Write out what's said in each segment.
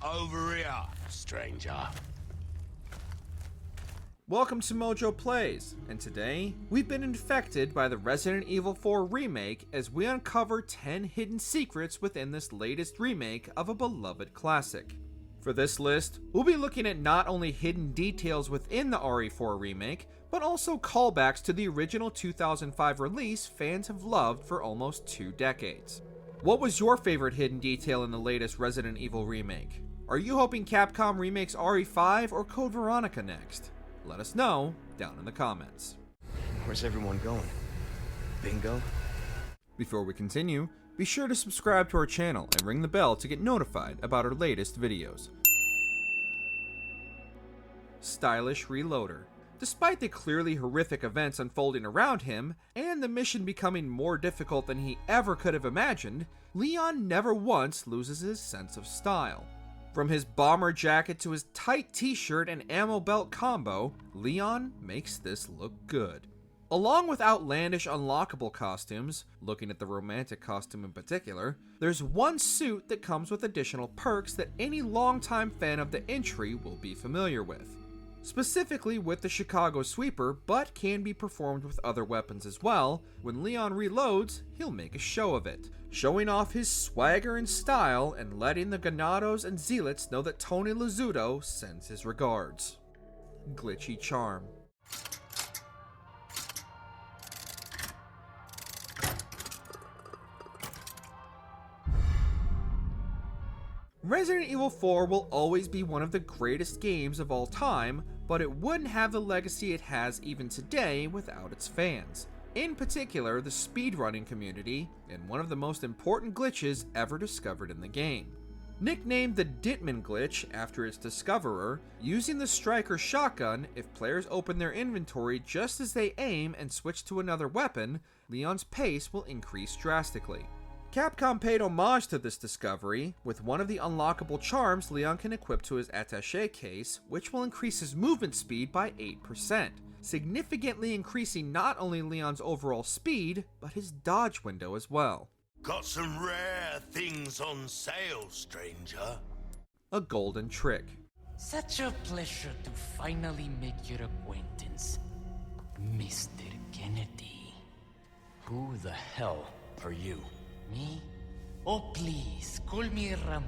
Over here, stranger. Welcome to MojoPlays, and today, we've been infected by the Resident Evil 4 Remake as we uncover 10 hidden secrets within this latest remake of a beloved classic. For this list, we'll be looking at not only hidden details within the RE4 Remake, but also callbacks to the original 2005 release fans have loved for almost 2 decades. What was your favorite hidden detail in the latest Resident Evil remake? Are you hoping Capcom remakes RE5 or Code Veronica next? Let us know down in the comments. Where's everyone going? Bingo? Before we continue, be sure to subscribe to our channel and ring the bell to get notified about our latest videos. Stylish Reloader. Despite the clearly horrific events unfolding around him, and the mission becoming more difficult than he ever could have imagined, Leon never once loses his sense of style. From his bomber jacket to his tight t-shirt and ammo belt combo, Leon makes this look good. Along with outlandish unlockable costumes, looking at the romantic costume in particular, there's one suit that comes with additional perks that any longtime fan of the entry will be familiar with. Specifically with the Chicago Sweeper, but can be performed with other weapons as well. When Leon reloads, he'll make a show of it, showing off his swagger and style and letting the Ganados and Zealots know that Tony Lazzuto sends his regards. Glitchy Charm. Resident Evil 4 will always be one of the greatest games of all time, but it wouldn't have the legacy it has even today without its fans. In particular, the speedrunning community, and one of the most important glitches ever discovered in the game. Nicknamed the Ditman glitch after its discoverer, using the Striker shotgun, if players open their inventory just as they aim and switch to another weapon, Leon's pace will increase drastically. Capcom paid homage to this discovery with one of the unlockable charms Leon can equip to his attaché case, which will increase his movement speed by 8%, significantly increasing not only Leon's overall speed, but his dodge window as well. Got some rare things on sale, stranger. A golden trick. Such a pleasure to finally make your acquaintance, Mr. Kennedy. Who the hell are you? Me? Oh please, call me Ramon.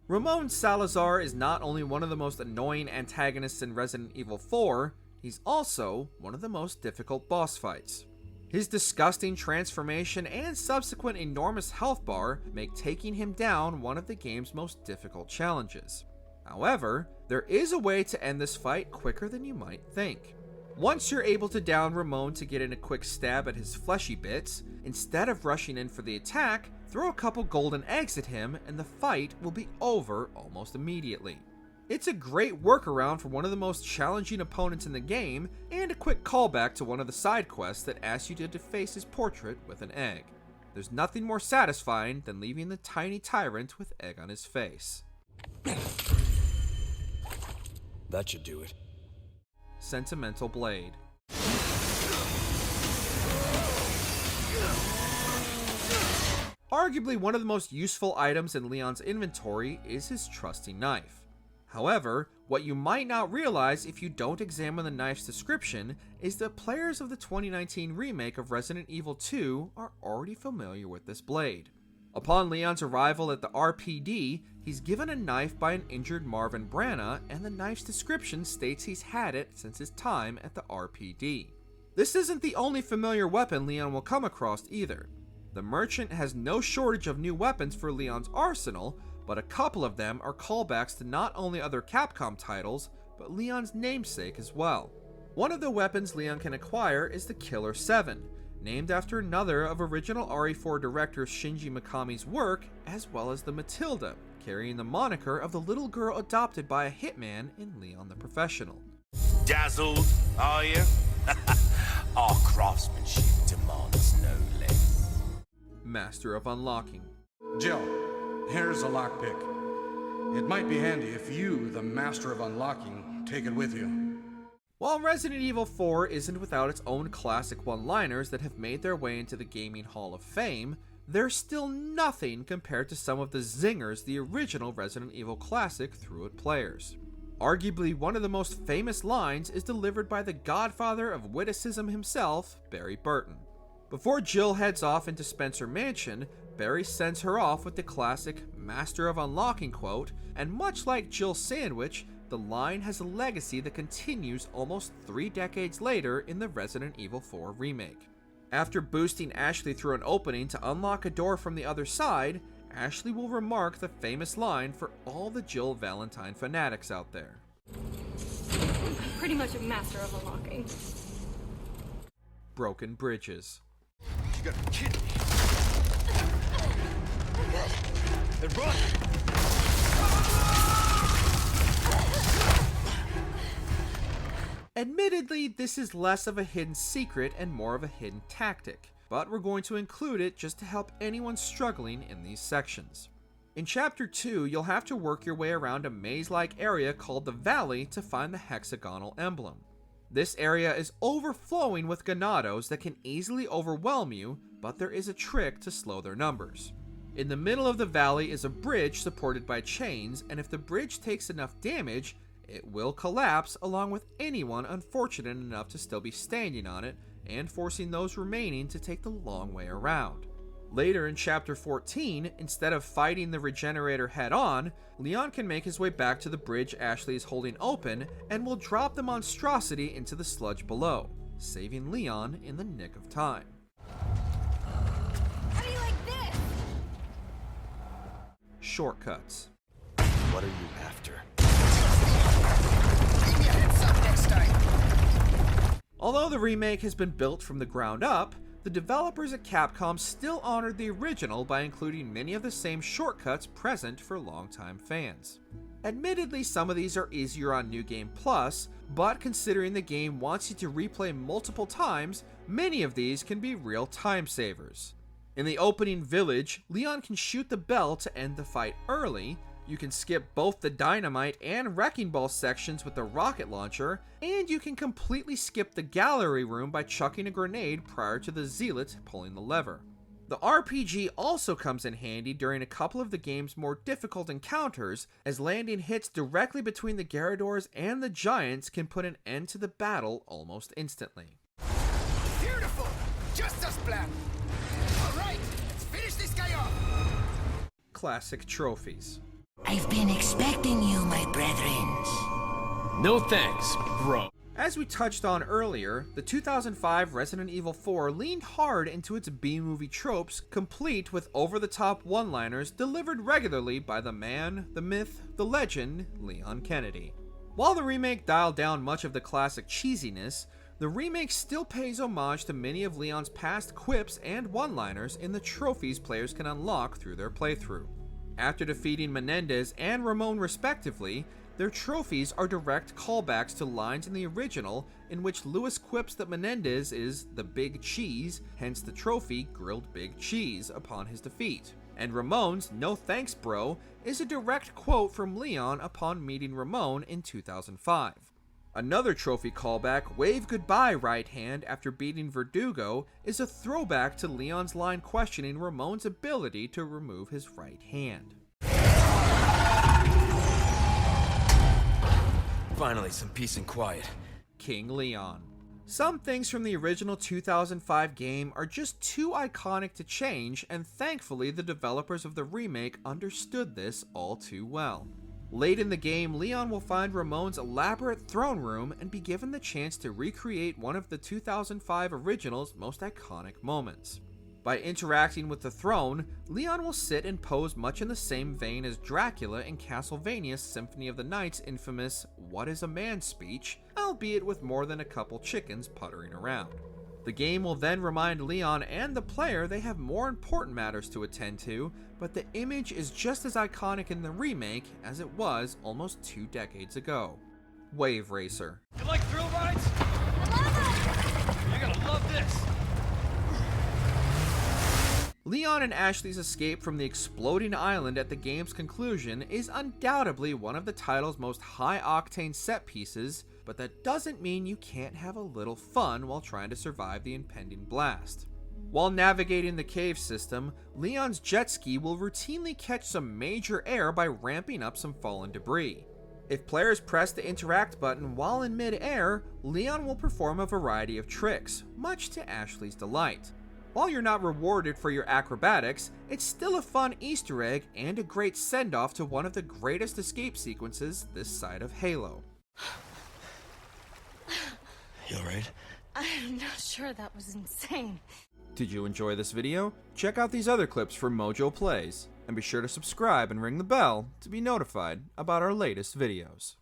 Ramon Salazar is not only one of the most annoying antagonists in Resident Evil 4, he's also one of the most difficult boss fights. His disgusting transformation and subsequent enormous health bar make taking him down one of the game's most difficult challenges. However, there is a way to end this fight quicker than you might think. Once you're able to down Ramon to get in a quick stab at his fleshy bits, instead of rushing in for the attack, throw a couple golden eggs at him and the fight will be over almost immediately. It's a great workaround for one of the most challenging opponents in the game, and a quick callback to one of the side quests that asks you to deface his portrait with an egg. There's nothing more satisfying than leaving the tiny tyrant with egg on his face. That should do it. Sentimental Blade. Arguably one of the most useful items in Leon's inventory is his trusty knife. However, what you might not realize if you don't examine the knife's description is that players of the 2019 remake of Resident Evil 2 are already familiar with this blade. Upon Leon's arrival at the RPD, he's given a knife by an injured Marvin Branagh, and the knife's description states he's had it since his time at the RPD. This isn't the only familiar weapon Leon will come across either. The merchant has no shortage of new weapons for Leon's arsenal, but a couple of them are callbacks to not only other Capcom titles, but Leon's namesake as well. One of the weapons Leon can acquire is the Killer 7, named after another of original RE4 director Shinji Mikami's work, as well as the Matilda, carrying the moniker of the little girl adopted by a hitman in Leon the Professional. Dazzled, are you? Our craftsmanship demands no less. Master of Unlocking. Jill, here's a lockpick. It might be handy if you, the Master of Unlocking, take it with you. While Resident Evil 4 isn't without its own classic one-liners that have made their way into the Gaming Hall of Fame, they're still nothing compared to some of the zingers the original Resident Evil classic threw at players. Arguably one of the most famous lines is delivered by the godfather of witticism himself, Barry Burton. Before Jill heads off into Spencer Mansion, Barry sends her off with the classic Master of Unlocking quote, and much like Jill's sandwich, the line has a legacy that continues almost 3 decades later in the Resident Evil 4 remake. After boosting Ashley through an opening to unlock a door from the other side, Ashley will remark the famous line for all the Jill Valentine fanatics out there. I'm pretty much a master of unlocking. Broken bridges. You gotta be kidding me. Then run! Admittedly, this is less of a hidden secret and more of a hidden tactic, but we're going to include it just to help anyone struggling in these sections. In Chapter 2, you'll have to work your way around a maze-like area called the Valley to find the hexagonal emblem. This area is overflowing with Ganados that can easily overwhelm you, but there is a trick to slow their numbers. In the middle of the valley is a bridge supported by chains, and if the bridge takes enough damage, it will collapse along with anyone unfortunate enough to still be standing on it, and forcing those remaining to take the long way around. Later in Chapter 14, instead of fighting the Regenerator head-on, Leon can make his way back to the bridge Ashley is holding open and will drop the monstrosity into the sludge below, saving Leon in the nick of time. How do you like this? Shortcuts. What are you after? Keep your heads up next time. Although the remake has been built from the ground up, the developers at Capcom still honored the original by including many of the same shortcuts present for longtime fans. Admittedly, some of these are easier on New Game Plus, but considering the game wants you to replay multiple times, many of these can be real time savers. In the opening village, Leon can shoot the bell to end the fight early. You can skip both the dynamite and wrecking ball sections with the rocket launcher, and you can completely skip the gallery room by chucking a grenade prior to the zealot pulling the lever. The RPG also comes in handy during a couple of the game's more difficult encounters, as landing hits directly between the Garradors and the Giants can put an end to the battle almost instantly. Beautiful! Just as planned. Alright, let's finish this guy off. Classic trophies. I've been expecting you, my brethrens. No thanks, bro. As we touched on earlier, the 2005 Resident Evil 4 leaned hard into its B-movie tropes, complete with over-the-top one-liners delivered regularly by the man, the myth, the legend, Leon Kennedy. While the remake dialed down much of the classic cheesiness, the remake still pays homage to many of Leon's past quips and one-liners in the trophies players can unlock through their playthrough. After defeating Menendez and Ramon respectively, their trophies are direct callbacks to lines in the original in which Lewis quips that Menendez is the Big Cheese, hence the trophy Grilled Big Cheese, upon his defeat. And Ramon's "No thanks bro" is a direct quote from Leon upon meeting Ramon in 2005. Another trophy callback, "Wave goodbye right hand" after beating Verdugo, is a throwback to Leon's line questioning Ramon's ability to remove his right hand. Finally, some peace and quiet. King Leon. Some things from the original 2005 game are just too iconic to change, and thankfully the developers of the remake understood this all too well. Late in the game, Leon will find Ramon's elaborate throne room and be given the chance to recreate one of the 2005 original's most iconic moments. By interacting with the throne, Leon will sit and pose much in the same vein as Dracula in Castlevania's Symphony of the Night's infamous "What is a man" speech, albeit with more than a couple chickens puttering around. The game will then remind Leon and the player they have more important matters to attend to, but the image is just as iconic in the remake as it was almost 2 decades ago. Wave Racer. You like thrill rides? You're gonna love this. Leon and Ashley's escape from the exploding island at the game's conclusion is undoubtedly one of the title's most high-octane set pieces, but that doesn't mean you can't have a little fun while trying to survive the impending blast. While navigating the cave system, Leon's jet ski will routinely catch some major air by ramping up some fallen debris. If players press the interact button while in mid-air, Leon will perform a variety of tricks, much to Ashley's delight. While you're not rewarded for your acrobatics, it's still a fun Easter egg and a great send-off to one of the greatest escape sequences this side of Halo. You alright? I'm not sure, that was insane. Did you enjoy this video? Check out these other clips from MojoPlays, and be sure to subscribe and ring the bell to be notified about our latest videos.